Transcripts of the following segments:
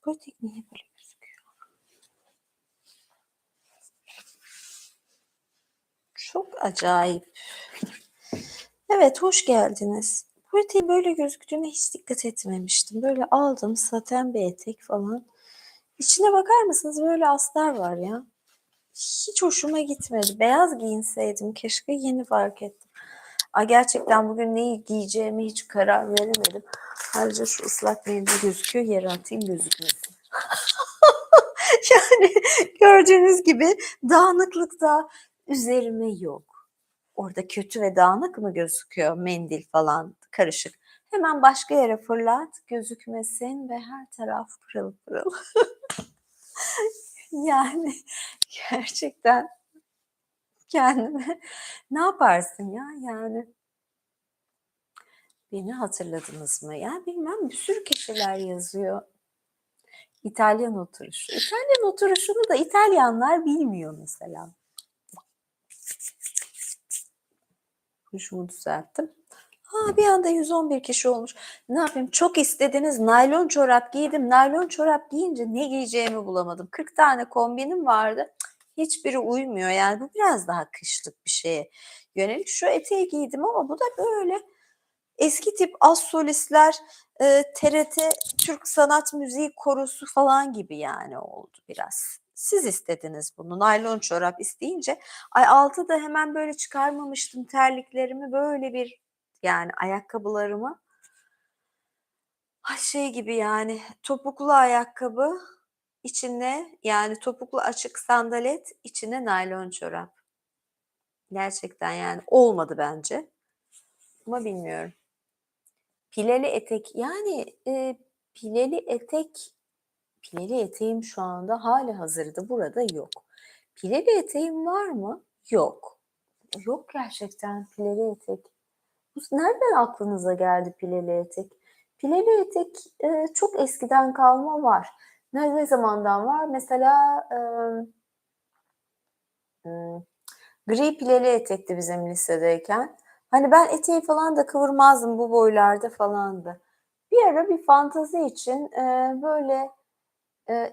Bu etek niye böyle gözüküyor? Çok acayip. Evet, hoş geldiniz. Bu eteğin böyle gözüktüğüne hiç dikkat etmemiştim. Böyle aldım, saten bir etek falan. İçine bakar mısınız? Böyle astar var ya. Hiç hoşuma gitmedi. Beyaz giyinseydim keşke, yeni fark ettim. Ay, gerçekten bugün neyi giyeceğime hiç karar veremedim. Ayrıca şu ıslak mendil gözüküyor. Yere atayım, gözükmesin. Yani gördüğünüz gibi dağınıklık da üzerime yok. Orada kötü ve dağınık mı gözüküyor, mendil falan karışık? Hemen başka yere fırlat, gözükmesin ve her taraf pırıl pırıl. Yani gerçekten kendime ne yaparsın ya yani? Beni hatırladınız mı? Ya bilmem, bir sürü kişiler yazıyor. İtalyan oturuşu. İtalyan oturuşunu da İtalyanlar bilmiyor mesela. Kuşumu düzelttim. Bir anda 111 kişi olmuş. Ne yapayım? Çok istediniz. Naylon çorap giydim. Naylon çorap giyince ne giyeceğimi bulamadım. 40 tane kombinim vardı. Hiçbiri uymuyor. Yani bu biraz daha kışlık bir şeye yönelik. Şu eteği giydim ama bu da böyle eski tip az solistler, TRT Türk Sanat Müziği Korosu falan gibi yani oldu biraz. Siz istediniz bunu. Naylon çorap isteyince, ay altı da hemen böyle çıkarmamıştım terliklerimi, böyle bir yani ayakkabılarımı. Ay şey gibi yani, topuklu ayakkabı, içine yani topuklu açık sandalet, içine naylon çorap. Gerçekten yani olmadı bence ama bilmiyorum. Pileli etek yani, pileli eteğim şu anda hâlihazırda burada yok. Pileli eteğim var mı? Yok. Yok gerçekten pileli etek. Bu nereden aklınıza geldi pileli etek? Pileli etek, çok eskiden kalma var. Ne zamandan var? Mesela, ımm, gri pileli etekti bizim lisedeyken. Hani ben eteği falan da kıvırmazdım, bu boylarda falandı. Bir ara bir fantezi için, böyle,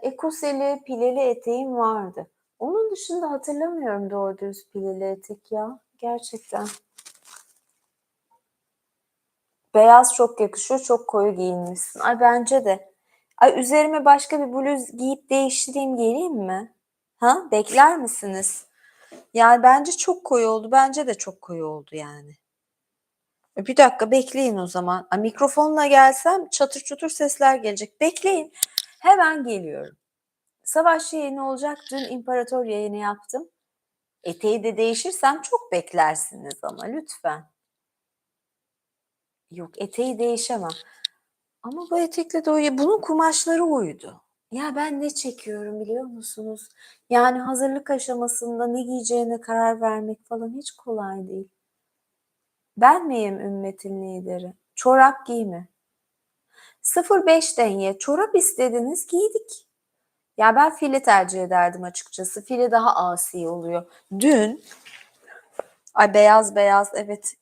ekoseli pileli eteğim vardı. Onun dışında hatırlamıyorum doğru dürüst pileli etek ya, gerçekten. Beyaz çok yakışıyor, çok koyu giyinmişsin. Ay bence de. Ay üzerime başka bir bluz giyip değiştireyim, geleyim mi? Ha, bekler misiniz? Yani bence çok koyu oldu. Bence de çok koyu oldu yani. Bir dakika bekleyin o zaman. Ay, mikrofonla gelsem çatır çutur sesler gelecek. Bekleyin. Hemen geliyorum. Savaş yayını olacak. Dün İmparator yayını yaptım. Eteği de değişirsem çok beklersiniz ama lütfen. Yok, eteği değişemem. Ama bu etekle de bunun kumaşları uydu. Ya ben ne çekiyorum biliyor musunuz? Yani hazırlık aşamasında ne giyeceğine karar vermek falan hiç kolay değil. Ben miyim ümmetin lideri? Çorap giyme. 0,5 denye çorap istediniz, giydik. Ya ben file tercih ederdim açıkçası. File daha asi oluyor. Dün, ay beyaz beyaz evet,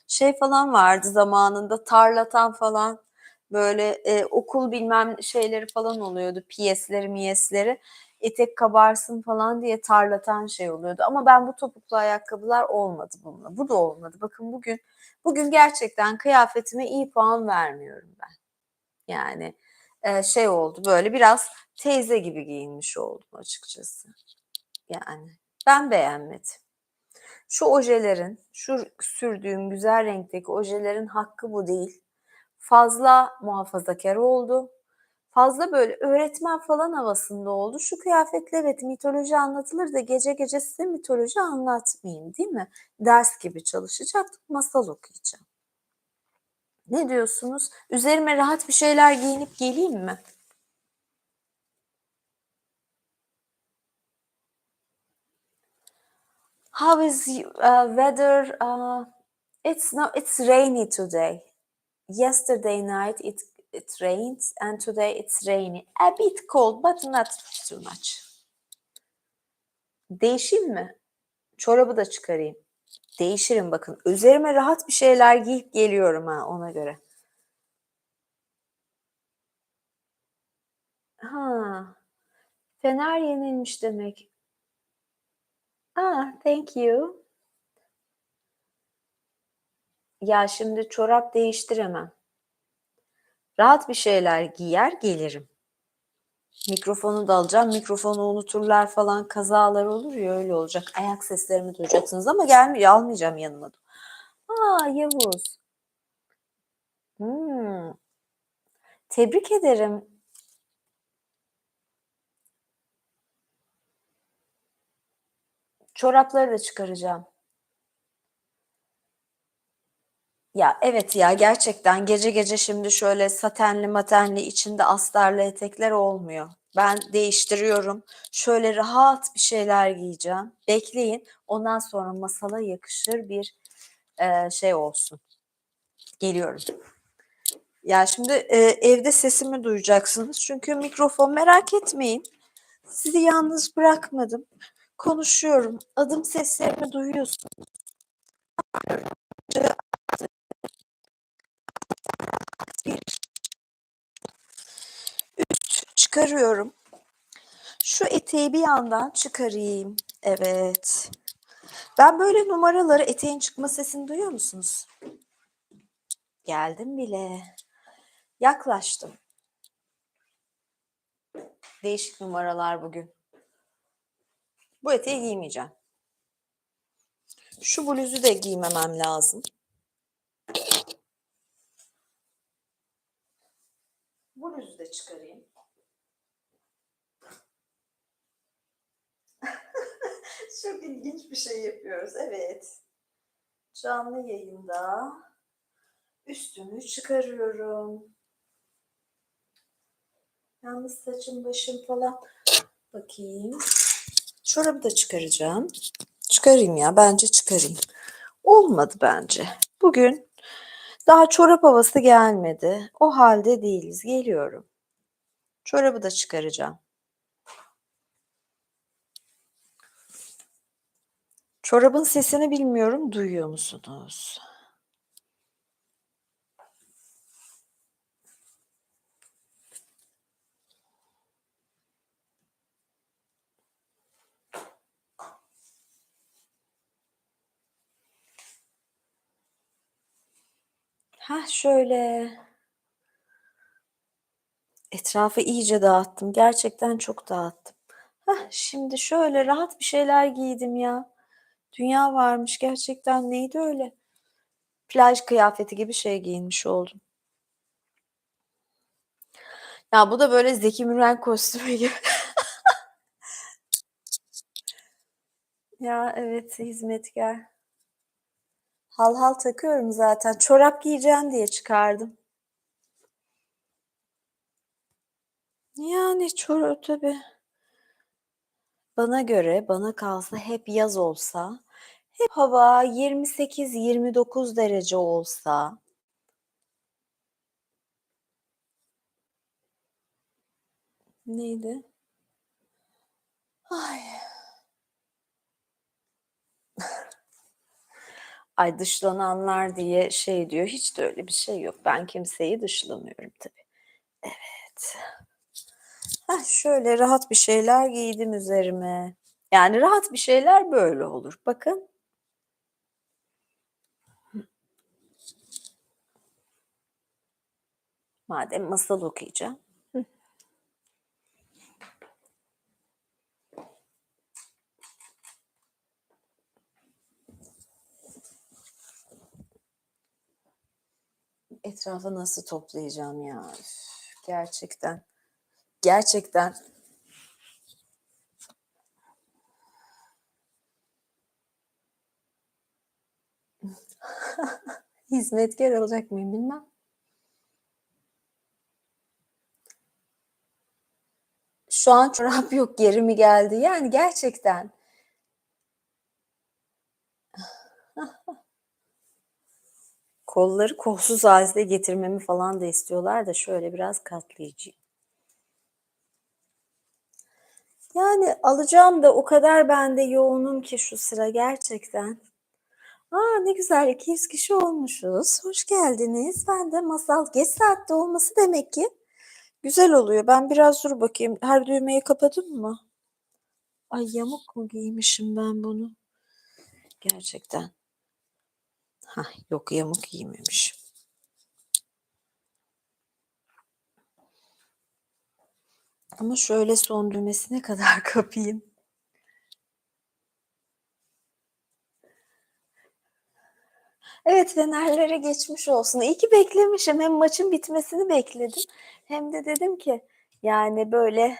şey falan vardı zamanında, tarlatan falan, böyle okul bilmem şeyleri falan oluyordu, piyesleri miyesleri, etek kabarsın falan diye tarlatan şey oluyordu ama ben bu topuklu ayakkabılar olmadı bununla. Bu da olmadı. Bakın bugün gerçekten kıyafetime iyi puan vermiyorum ben. Yani şey oldu, böyle biraz teyze gibi giyinmiş oldum açıkçası. Yani ben beğenmedim. Şu ojelerin, şu sürdüğüm güzel renkteki ojelerin hakkı bu değil. Fazla muhafazakar oldu. Fazla böyle öğretmen falan havasında oldu. Şu kıyafetle evet mitoloji anlatılır da gece gece size mitoloji anlatmayayım, değil mi? Ders gibi çalışacaktım, masal okuyacağım. Ne diyorsunuz? Üzerime rahat bir şeyler giyinip geleyim mi? How is weather? It's rainy today. Yesterday night it rained and today it's rainy. A bit cold but not too much. Değişeyim mi? Çorabı da çıkarayım. Değişirim bakın. Üzerime rahat bir şeyler giyip geliyorum ha, ona göre. Ha, Fener yenilmiş demek. Thank you. Ya, şimdi çorap değiştiremem. Rahat bir şeyler giyer gelirim. Mikrofonu da alacağım. Mikrofonu unuturlar falan, kazalar olur ya, öyle olacak. Ayak seslerimi duyacaksınız ama almayacağım yanıma da. Yavuz. Hımm. Tebrik ederim. Çorapları da çıkaracağım. Ya, evet ya, gerçekten gece gece şimdi şöyle satenli matenli içinde astarlı etekler olmuyor. Ben değiştiriyorum. Şöyle rahat bir şeyler giyeceğim. Bekleyin. Ondan sonra masala yakışır bir, şey olsun. Geliyorum. Ya, şimdi, evde sesimi duyacaksınız çünkü mikrofon merak etmeyin. Sizi yalnız bırakmadım. Konuşuyorum. Adım seslerimi duyuyorsunuz. Bir çıkarıyorum. Şu eteği bir yandan çıkarayım. Evet. Ben böyle numaraları, eteğin çıkma sesini duyuyor musunuz? Geldim bile. Yaklaştım. Değişik numaralar bugün. Bu eteği giymeyeceğim. Şu bluzu da giymemem lazım. Bluzu da çıkarayım. Çok ilginç bir şey yapıyoruz. Evet. Canlı yayında üstümü çıkarıyorum. Yalnız saçım başım falan. Bakayım. Çorabı da çıkaracağım. Çıkarayım ya. Bence çıkarayım. Olmadı bence. Bugün daha çorap havası gelmedi. O halde değiliz. Geliyorum. Çorabı da çıkaracağım. Çorabın sesini bilmiyorum. Duyuyor musunuz? Şöyle. Etrafı iyice dağıttım. Gerçekten çok dağıttım. Şimdi şöyle rahat bir şeyler giydim ya. Dünya varmış gerçekten, neydi öyle? Plaj kıyafeti gibi şey giyinmiş oldum. Ya bu da böyle Zeki Müren kostümü gibi. Ya evet, hizmetkar. Hal hal takıyorum zaten. Çorap giyeceğim diye çıkardım. Yani çorap tabii. Bana göre, bana kalsa hep yaz olsa, hep hava 28-29 derece olsa. Neydi? Ay. Ay, dışlananlar diye şey diyor. Hiç de öyle bir şey yok. Ben kimseyi dışlamıyorum tabii. Evet. Şöyle rahat bir şeyler giydim üzerime. Yani rahat bir şeyler böyle olur. Bakın. Madem masal okuyacağım. Etrafı nasıl toplayacağım ya? Üf, gerçekten. Gerçekten. Hizmetkar olacak mıyım bilmem. Şu an çorap yok, geri mi geldi? Yani gerçekten. Kolları kolsuz halde getirmemi falan da istiyorlar da şöyle biraz katlayıcıyım. Yani alacağım da o kadar bende yoğunum ki şu sıra gerçekten. Ne güzel, 200 kişi olmuşuz. Hoş geldiniz. Ben de masal geç saatte olması demek ki Güzel oluyor. Ben biraz dur bakayım. Her düğmeyi kapadın mı? Ay yamuk mu giymişim ben bunu? Gerçekten. Hah, yok yamuk giymemişim. Ama şöyle son düğmesine kadar kapayım. Evet, Fenerlere geçmiş olsun. İyi ki beklemişim. Hem maçın bitmesini bekledim hem de dedim ki yani böyle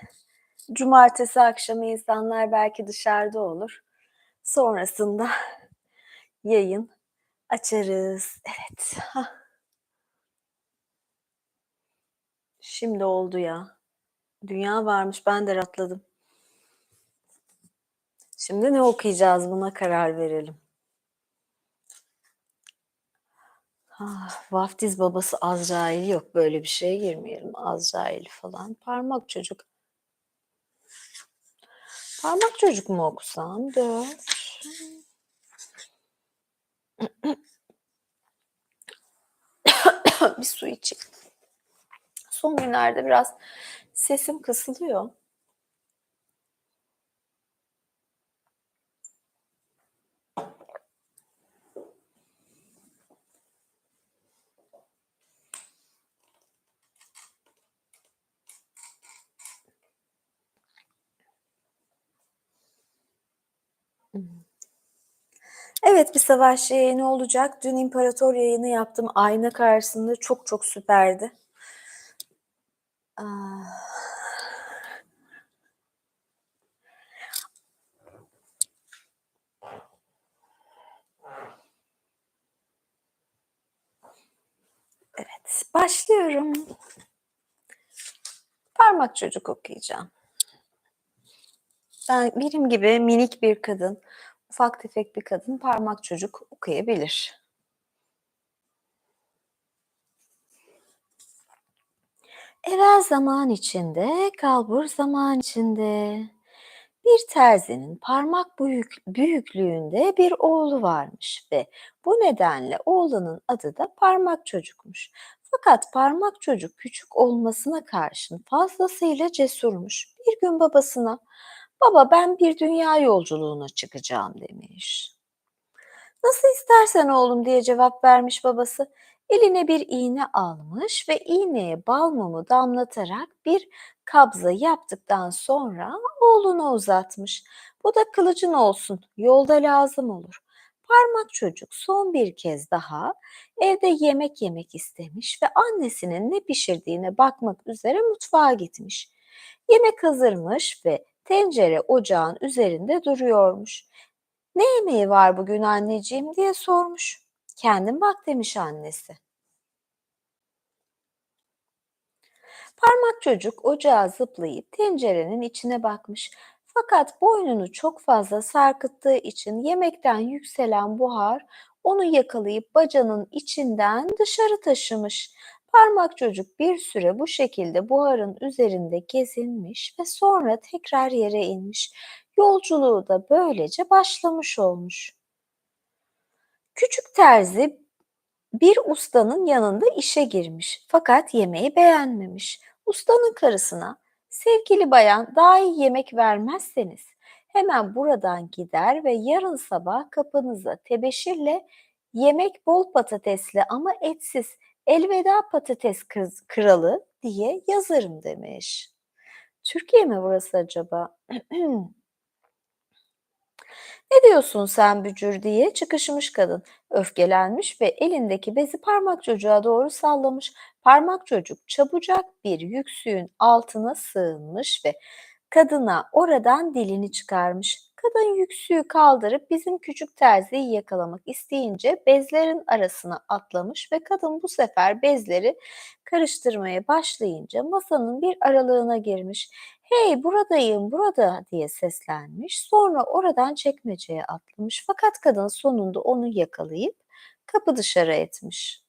cumartesi akşamı insanlar belki dışarıda olur. Sonrasında yayın açarız. Evet. Hah, şimdi oldu ya. Dünya varmış, ben de rahatladım. Şimdi ne okuyacağız, buna karar verelim. Vaftiz babası Azrail, yok böyle bir şeye girmeyelim. Azrail falan. Parmak çocuk. Parmak çocuk mu okusam? 4. Bir su içeyim. Son günlerde biraz sesim kısılıyor. Evet, bir savaş yayını olacak. Dün İmparator yayını yaptım. Ayna karşısında çok çok süperdi. Ah, evet, başlıyorum. Parmak çocuk okuyacağım. Ben benim gibi minik bir kadın, ufak tefek bir kadın parmak çocuk okuyabilir. Evvel zaman içinde, kalbur zaman içinde. Bir terzinin parmak büyüklüğünde bir oğlu varmış ve bu nedenle oğlanın adı da parmak çocukmuş. Fakat parmak çocuk küçük olmasına karşın fazlasıyla cesurmuş. Bir gün babasına, "Baba, ben bir dünya yolculuğuna çıkacağım," demiş. "Nasıl istersen oğlum," diye cevap vermiş babası. Eline bir iğne almış ve iğneye bal mumu damlatarak bir kabza yaptıktan sonra oğluna uzatmış. "Bu da kılıcın olsun, yolda lazım olur." Parmak çocuk son bir kez daha evde yemek yemek istemiş ve annesinin ne pişirdiğine bakmak üzere mutfağa gitmiş. Yemek hazırmış ve tencere ocağın üzerinde duruyormuş. "Ne yemeği var bugün anneciğim?" diye sormuş. "Kendin bak," demiş annesi. Parmak çocuk ocağa zıplayıp tencerenin içine bakmış. Fakat boynunu çok fazla sarkıttığı için yemekten yükselen buhar onu yakalayıp bacanın içinden dışarı taşımış. Parmak çocuk bir süre bu şekilde buharın üzerinde gezinmiş ve sonra tekrar yere inmiş. Yolculuğu da böylece başlamış olmuş. Küçük terzi bir ustanın yanında işe girmiş fakat yemeği beğenmemiş. Ustanın karısına, "Sevgili bayan, daha iyi yemek vermezseniz hemen buradan gider ve yarın sabah kapınıza tebeşirle 'Yemek bol patatesli ama etsiz, elveda patates kralı,' diye yazarım," demiş. Türkiye mi burası acaba? "Ne diyorsun sen bücür?" diye çıkışmış kadın. Öfkelenmiş ve elindeki bezi parmak çocuğa doğru sallamış. Parmak çocuk çabucak bir yüksüğün altına sığınmış ve kadına oradan dilini çıkarmış. Kadın yüksüğü kaldırıp bizim küçük terziyi yakalamak isteyince bezlerin arasına atlamış ve kadın bu sefer bezleri karıştırmaya başlayınca masanın bir aralığına girmiş. "Hey, buradayım, burada," diye seslenmiş. Sonra oradan çekmeceye atlamış fakat kadın sonunda onu yakalayıp kapı dışarı etmiş.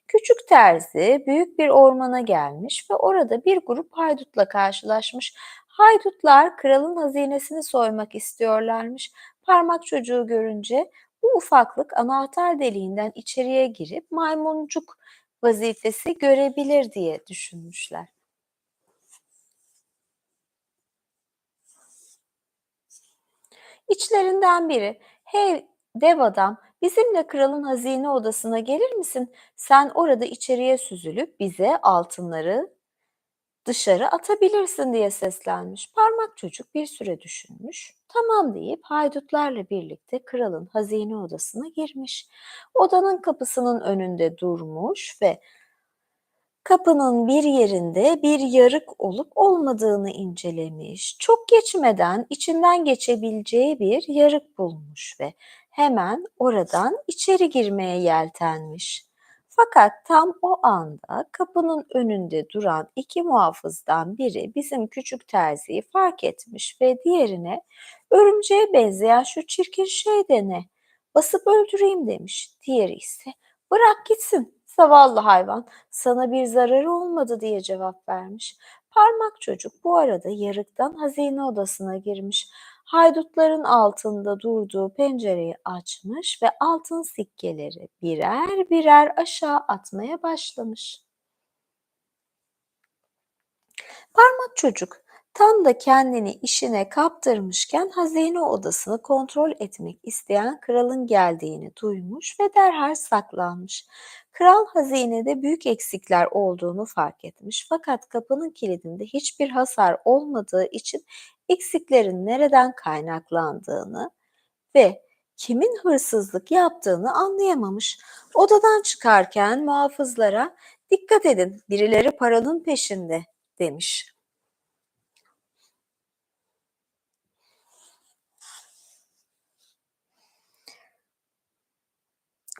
Küçük terzi büyük bir ormana gelmiş ve orada bir grup haydutla karşılaşmış. Haydutlar kralın hazinesini soymak istiyorlarmış. Parmak çocuğu görünce bu ufaklık anahtar deliğinden içeriye girip maymuncuk vazifesi görebilir diye düşünmüşler. İçlerinden biri, "Hey dev adam, bizimle kralın hazine odasına gelir misin? Sen orada içeriye süzülüp bize altınları dışarı atabilirsin," diye seslenmiş. Parmak çocuk bir süre düşünmüş. Tamam deyip haydutlarla birlikte kralın hazine odasına girmiş. Odanın kapısının önünde durmuş ve kapının bir yerinde bir yarık olup olmadığını incelemiş. Çok geçmeden içinden geçebileceği bir yarık bulmuş ve hemen oradan içeri girmeye yeltenmiş. Fakat tam o anda kapının önünde duran iki muhafızdan biri bizim küçük terziyi fark etmiş ve diğerine, "Örümceğe benzeyen şu çirkin şey de ne? Basıp öldüreyim," demiş. Diğeri ise, "Bırak gitsin, zavallı hayvan. Sana bir zararı olmadı," diye cevap vermiş. Parmak çocuk bu arada yarıktan hazine odasına girmiş. Haydutların altında durduğu pencereyi açmış ve altın sikkeleri birer birer aşağı atmaya başlamış. Parmak çocuk tam da kendini işine kaptırmışken hazine odasını kontrol etmek isteyen kralın geldiğini duymuş ve derhal saklanmış. Kral hazinede büyük eksikler olduğunu fark etmiş fakat kapının kilidinde hiçbir hasar olmadığı için eksiklerin nereden kaynaklandığını ve kimin hırsızlık yaptığını anlayamamış. Odadan çıkarken muhafızlara, "Dikkat edin, birileri paranın peşinde," demiş.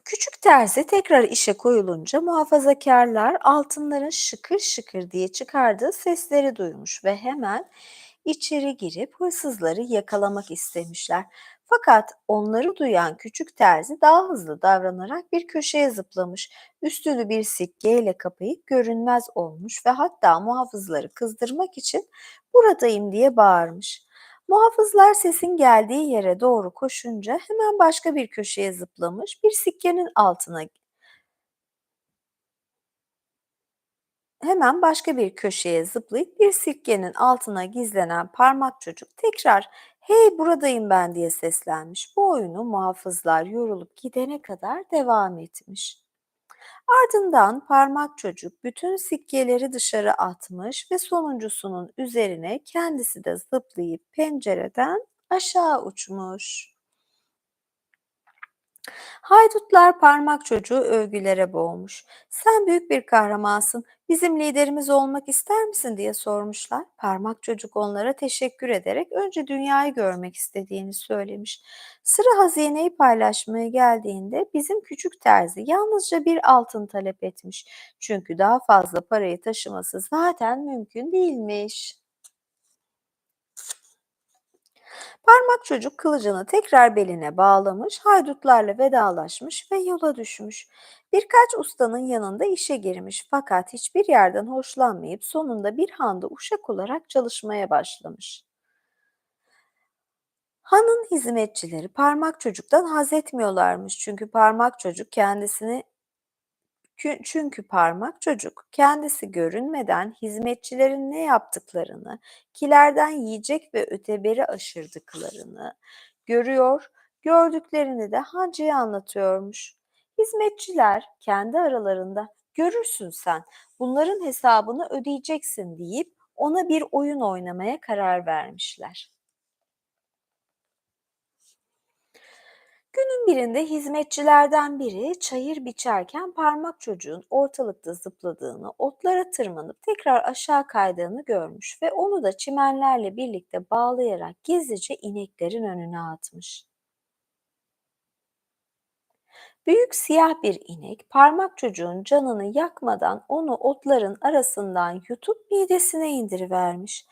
Küçük terzi tekrar işe koyulunca muhafazakarlar altınların şıkır şıkır diye çıkardığı sesleri duymuş ve hemen içeri girip hırsızları yakalamak istemişler. Fakat onları duyan küçük terzi daha hızlı davranarak bir köşeye zıplamış, üstünü bir sikkeyle kapayıp görünmez olmuş ve hatta muhafızları kızdırmak için, "Buradayım," diye bağırmış. Muhafızlar sesin geldiği yere doğru koşunca hemen başka bir köşeye zıplamış, bir sikkenin altına hemen başka bir köşeye zıplayıp bir sikkenin altına gizlenen parmak çocuk tekrar, "Hey buradayım ben," diye seslenmiş. Bu oyunu muhafızlar yorulup gidene kadar devam etmiş. Ardından parmak çocuk bütün sikkeleri dışarı atmış ve sonuncusunun üzerine kendisi de zıplayıp pencereden aşağı uçmuş. Haydutlar parmak çocuğu övgülere boğmuş. "Sen büyük bir kahramansın, bizim liderimiz olmak ister misin?" diye sormuşlar. Parmak çocuk onlara teşekkür ederek önce dünyayı görmek istediğini söylemiş. Sıra hazineyi paylaşmaya geldiğinde bizim küçük terzi yalnızca bir altın talep etmiş. Çünkü daha fazla parayı taşıması zaten mümkün değilmiş. Parmak çocuk kılıcını tekrar beline bağlamış, haydutlarla vedalaşmış ve yola düşmüş. Birkaç ustanın yanında işe girmiş fakat hiçbir yerden hoşlanmayıp sonunda bir handa uşak olarak çalışmaya başlamış. Hanın hizmetçileri parmak çocuktan haz etmiyorlarmış çünkü parmak çocuk kendisini çünkü parmak çocuk kendisi görünmeden hizmetçilerin ne yaptıklarını, kilerden yiyecek ve öteberi aşırdıklarını görüyor, gördüklerini de hancıya anlatıyormuş. Hizmetçiler kendi aralarında, "Görürsün sen, bunların hesabını ödeyeceksin," deyip ona bir oyun oynamaya karar vermişler. Günün birinde hizmetçilerden biri çayır biçerken parmak çocuğun ortalıkta zıpladığını, otlara tırmanıp tekrar aşağı kaydığını görmüş ve onu da çimenlerle birlikte bağlayarak gizlice ineklerin önüne atmış. Büyük siyah bir inek parmak çocuğun canını yakmadan onu otların arasından yutup midesine indirivermiş.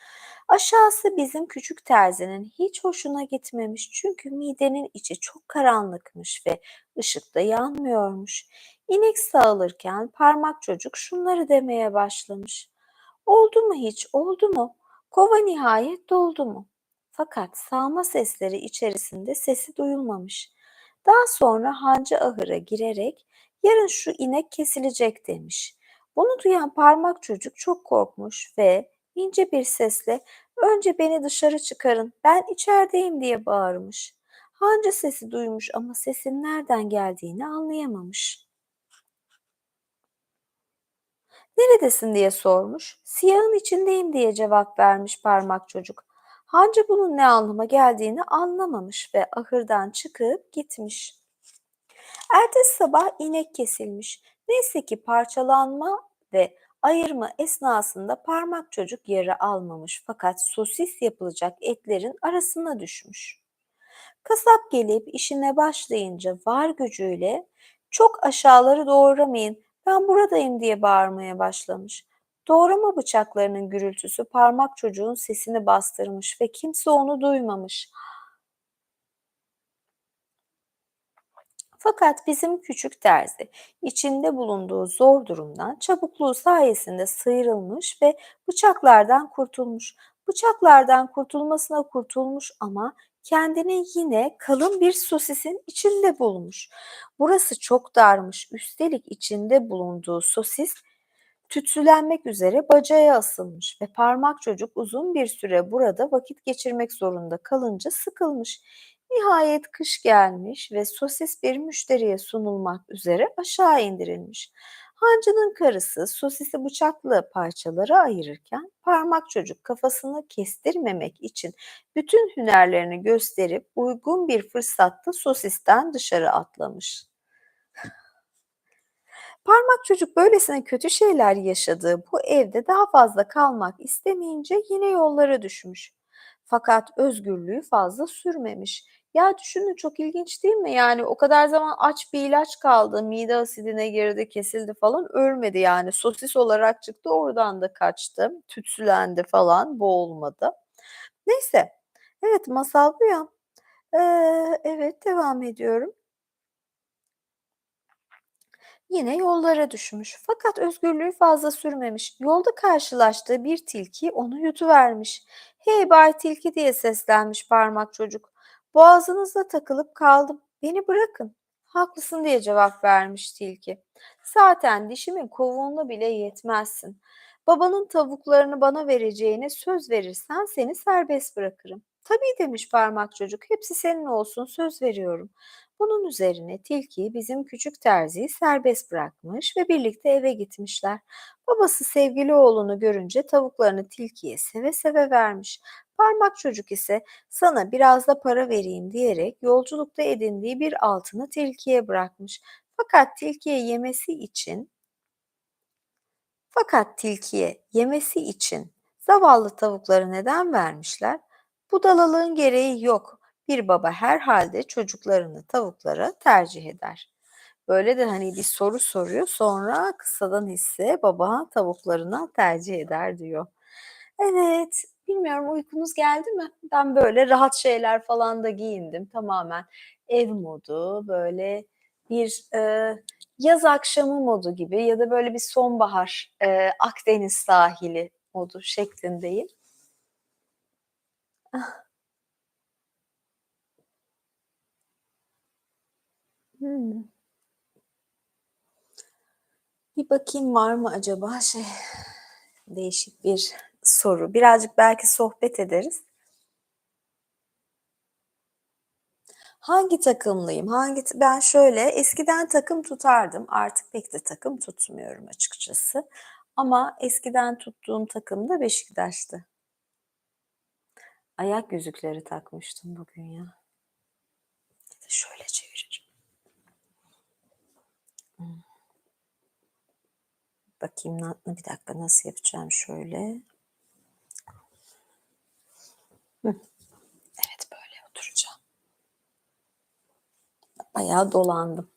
Aşağısı bizim küçük terzinin hiç hoşuna gitmemiş çünkü midenin içi çok karanlıkmış ve ışıkta yanmıyormuş. İnek sağılırken parmak çocuk şunları demeye başlamış. "Oldu mu hiç, oldu mu? Kova nihayet doldu mu?" Fakat sağma sesleri içerisinde sesi duyulmamış. Daha sonra hancı ahıra girerek, "Yarın şu inek kesilecek," demiş. Bunu duyan parmak çocuk çok korkmuş ve İnce bir sesle önce beni dışarı çıkarın, ben içerideyim diye bağırmış. Hancı sesi duymuş ama sesin nereden geldiğini anlayamamış. Neredesin diye sormuş. Siyahın içindeyim diye cevap vermiş parmak çocuk. Hancı bunun ne anlama geldiğini anlamamış ve ahırdan çıkıp gitmiş. Ertesi sabah inek kesilmiş. Neyse ki parçalanma ve ayırma esnasında parmak çocuk yara almamış fakat sosis yapılacak etlerin arasına düşmüş. Kasap gelip işine başlayınca var gücüyle çok aşağıları doğramayın, ben buradayım diye bağırmaya başlamış. Doğrama bıçaklarının gürültüsü parmak çocuğun sesini bastırmış ve kimse onu duymamış. Fakat bizim küçük terzi içinde bulunduğu zor durumdan çabukluğu sayesinde sıyrılmış ve bıçaklardan kurtulmuş. Bıçaklardan kurtulmasına kurtulmuş ama kendini yine kalın bir sosisin içinde bulmuş. Burası çok darmış. Üstelik içinde bulunduğu sosis tütsülenmek üzere bacaya asılmış ve parmak çocuk uzun bir süre burada vakit geçirmek zorunda kalınca sıkılmış. Nihayet kış gelmiş ve sosis bir müşteriye sunulmak üzere aşağı indirilmiş. Hancının karısı sosisi bıçakla parçalara ayırırken parmak çocuk kafasını kestirmemek için bütün hünerlerini gösterip uygun bir fırsatta sosisten dışarı atlamış. Parmak çocuk böylesine kötü şeyler yaşadığı bu evde daha fazla kalmak istemeyince yine yollara düşmüş. Fakat özgürlüğü fazla sürmemiş. Ya düşünün, çok ilginç değil mi? Yani o kadar zaman aç bir ilaç kaldı, mide asidine girdi, kesildi falan, ölmedi yani. Sosis olarak çıktı, oradan da kaçtı, tütsülendi falan, boğulmadı. Neyse, evet, masal bu ya. Evet, devam ediyorum. Yine yollara düşmüş. Fakat özgürlüğü fazla sürmemiş. Yolda karşılaştığı bir tilki onu yutuvermiş. "Hey Bay Tilki!" diye seslenmiş parmak çocuk. "Boğazınıza takılıp kaldım. Beni bırakın." "Haklısın." diye cevap vermiş tilki. "Zaten dişimin kovuğuna bile yetmezsin. Babanın tavuklarını bana vereceğine söz verirsen seni serbest bırakırım." "Tabii." demiş parmak çocuk. "Hepsi senin olsun, söz veriyorum." Bunun üzerine tilki bizim küçük terziyi serbest bırakmış ve birlikte eve gitmişler. Babası sevgili oğlunu görünce tavuklarını tilkiye seve seve vermiş. Parmak çocuk ise sana biraz da para vereyim diyerek yolculukta edindiği bir altını tilkiye bırakmış. Fakat tilkiye yemesi için fakat tilkiye yemesi için zavallı tavukları neden vermişler? Budalalığın gereği yok. Bir baba herhalde çocuklarını tavuklara tercih eder. Böyle de hani bir soru soruyor, sonra kısadan hisse baba tavuklarına tercih eder diyor. Evet, bilmiyorum, uykunuz geldi mi? Ben böyle rahat şeyler falan da giyindim. Tamamen ev modu, böyle bir yaz akşamı modu gibi ya da böyle bir sonbahar, Akdeniz sahili modu şeklindeyim. Ah, hımm. Bir bakayım var mı acaba değişik bir soru. Birazcık belki sohbet ederiz. Hangi takımlıyım? Ben şöyle, eskiden takım tutardım. Artık pek de takım tutmuyorum açıkçası. Ama eskiden tuttuğum takım da Beşiktaş'tı. Ayak yüzükleri takmıştım bugün ya. Şöyle çeviririm. Hmm, bakayım, bir dakika, nasıl yapacağım şöyle. Hı, evet, böyle oturacağım. Bayağı dolandım.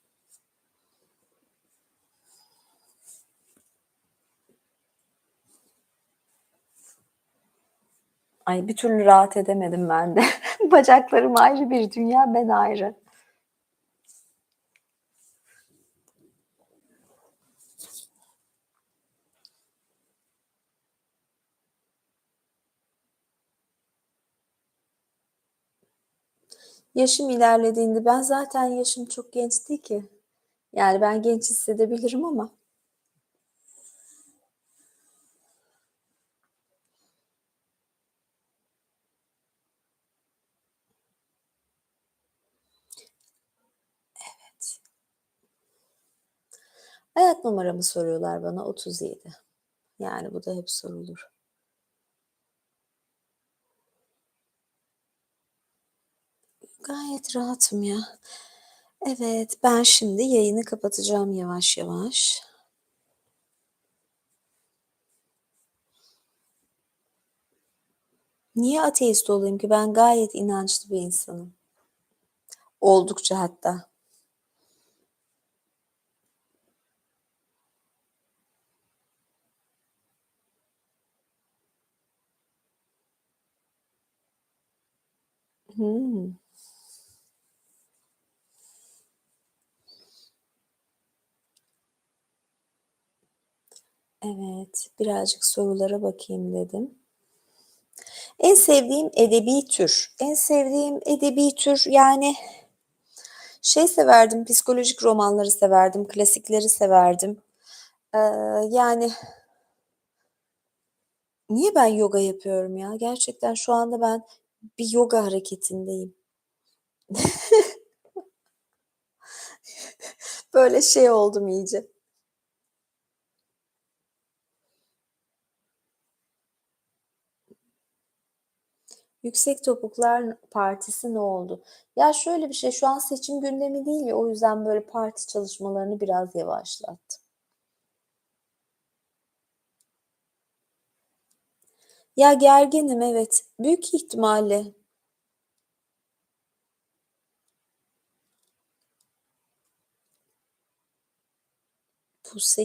Ay, bir türlü rahat edemedim ben de. Bacaklarım ayrı bir dünya, ben ayrı. Yaşım ilerlediğinde, ben zaten yaşım çok genç değil ki. Yani ben genç hissedebilirim ama Hayat numaramı soruyorlar bana, 37. Yani bu da hep sorulur. Gayet rahatım ya. Evet, ben şimdi yayını kapatacağım yavaş yavaş. Niye ateist olayım ki? Ben gayet inançlı bir insanım. Oldukça hatta. Hımm. Evet, birazcık sorulara bakayım dedim. En sevdiğim edebi tür. En sevdiğim edebi tür, yani, şey severdim, psikolojik romanları severdim, klasikleri severdim. Eee, yani, niye ben yoga yapıyorum ya? Gerçekten şu anda ben bir yoga hareketindeyim. Böyle şey oldum iyice. Yüksek Topuklar Partisi ne oldu? Ya, şöyle bir şey, şu an seçim gündemi değil ya, o yüzden böyle parti çalışmalarını biraz yavaşlattım. Ya, gerginim, evet. Büyük ihtimalle.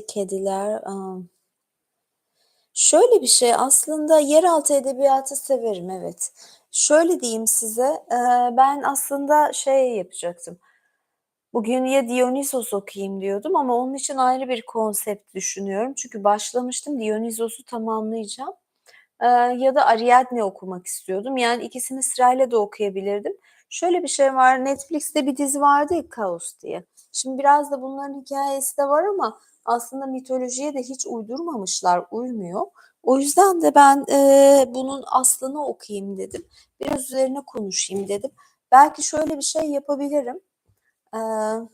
Kediler, şöyle bir şey, aslında yeraltı edebiyatı severim, evet. Şöyle diyeyim size, ben aslında şey yapacaktım, bugün ya Dionysos okuyayım diyordum ama onun için ayrı bir konsept düşünüyorum. Çünkü başlamıştım, Dionysos'u tamamlayacağım. Ya da Ariadne okumak istiyordum. Yani ikisini sırayla da okuyabilirdim. Şöyle bir şey var, Netflix'te bir dizi vardı ya, Kaos diye. Şimdi biraz da bunların hikâyesi de var ama aslında mitolojiye de hiç uydurmamışlar, uymuyor. O yüzden de ben, bunun aslını okuyayım dedim. Biraz üzerine konuşayım dedim. Belki şöyle bir şey yapabilirim. Eee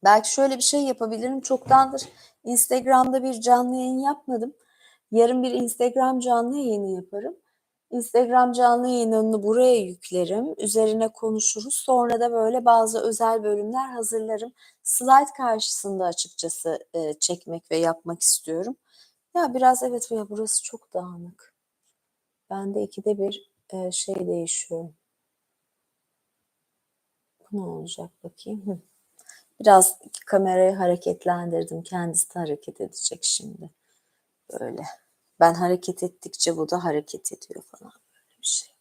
Belki şöyle bir şey yapabilirim. Çoktandır Instagram'da bir canlı yayın yapmadım. Yarın bir Instagram canlı yayını yaparım. Instagram canlı yayınını buraya yüklerim. Üzerine konuşuruz. Sonra da böyle bazı özel bölümler hazırlarım. Slide karşısında açıkçası, çekmek ve yapmak istiyorum. Ya biraz evet ya burası çok dağınık. Bende 2'de bir, şey değişiyor. Bu ne olacak bakayım? Hıh. Biraz kamerayı hareketlendirdim. Kendisi de hareket edecek şimdi. Böyle. Ben hareket ettikçe bu da hareket ediyor falan böyle bir şey.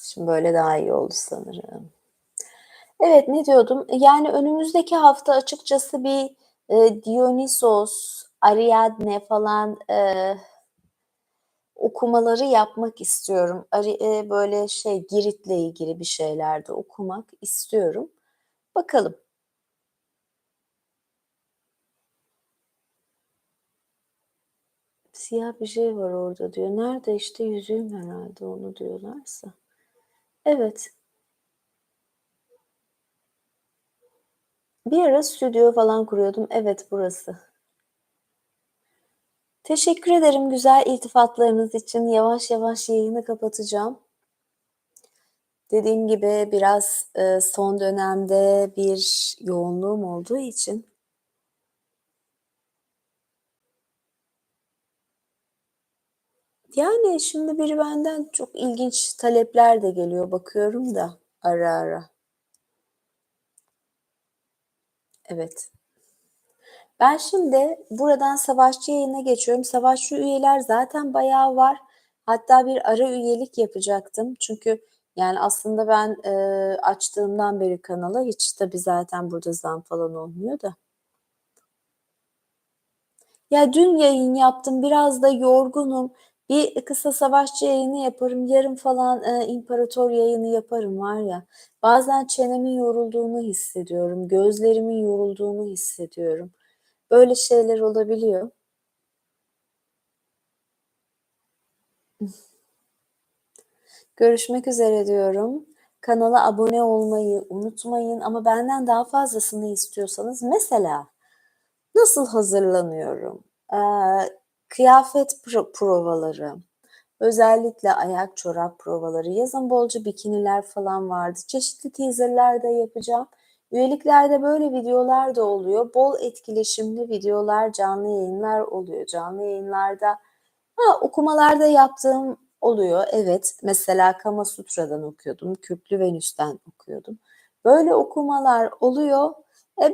Şimdi böyle daha iyi oldu sanırım. Evet, ne diyordum? Yani önümüzdeki hafta açıkçası bir, Dionysos, Ariadne falan, okumaları yapmak istiyorum. Böyle şey, Girit'le ilgili bir şeyler de okumak istiyorum. Bakalım. Siyah bir şey var orada diyor. Nerede? İşte yüzüğüm herhâlde onu diyorlarsa. Evet. Bir ara stüdyo falan kuruyordum. Evet, burası. Teşekkür ederim güzel iltifatlarınız için. Yavaş yavaş yayını kapatacağım. Dediğim gibi biraz, son dönemde bir yoğunluğum olduğu için yani şimdi biri benden çok ilginç talepler de geliyor, bakıyorum da ara ara. Evet. Ben şimdi buradan Savaşçı yayına geçiyorum. Savaşçı üyeler zaten bayağı var. Hatta bir ara üyelik yapacaktım. Çünkü yani aslında ben, açtığımdan beri kanalı hiç tabii zaten burada zam falan olmuyor da. Ya dün yayın yaptım, biraz da yorgunum. Bir kısa Savaşçı yayını yaparım, yarın falan, İmparator yayını yaparım var ya. Bazen çenemin yorulduğunu hissediyorum, gözlerimin yorulduğunu hissediyorum. Böyle şeyler olabiliyor. Görüşmek üzere diyorum. Kanala abone olmayı unutmayın ama benden daha fazlasını istiyorsanız mesela nasıl hazırlanıyorum? Kıyafet provaları, özellikle ayak çorap provaları, yazın bolca bikiniler falan vardı. Çeşitli teaser'lar da yapacağım. Üyeliklerde böyle videolar da oluyor. Bol etkileşimli videolar, canlı yayınlar oluyor. Canlı yayınlarda okumalarda yaptığım oluyor. Evet, mesela Kama Sutra'dan okuyordum, Kürklü Venüs'ten okuyordum. Böyle okumalar oluyor.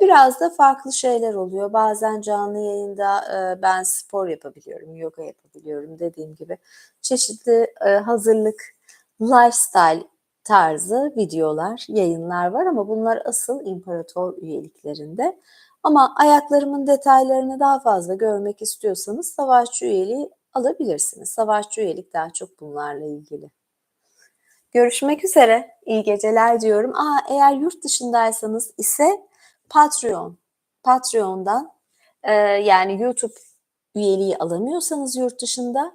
Biraz da farklı şeyler oluyor. Bazen canlı yayında ben spor yapabiliyorum, yoga yapabiliyorum dediğim gibi. Çeşitli hazırlık, lifestyle tarzı videolar, yayınlar var ama bunlar asıl imparator üyeliklerinde. Ama ayaklarımın detaylarını daha fazla görmek istiyorsanız savaşçı üyeliği alabilirsiniz. Savaşçı üyelik daha çok bunlarla ilgili. Görüşmek üzere. İyi geceler diyorum. Eğer yurt dışındaysanız ise Patreon. Patreon'dan yani YouTube üyeliği alamıyorsanız yurt dışında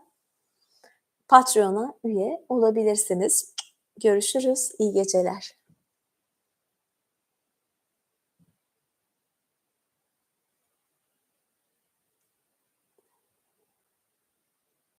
Patreon'a üye olabilirsiniz. Görüşürüz. İyi geceler.